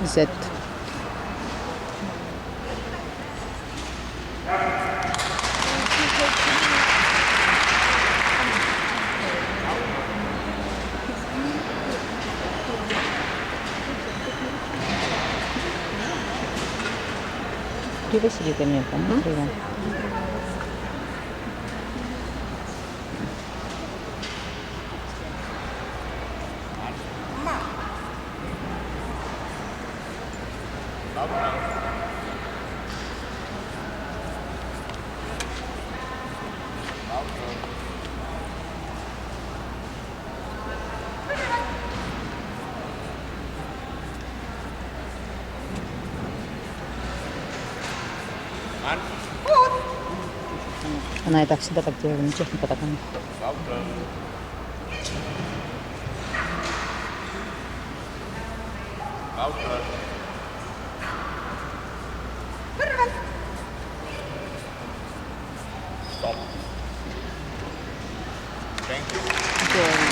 Z. При Василике мне помогла. Она и так всегда так делала, не техника такая. Stop. Thank you. Делала.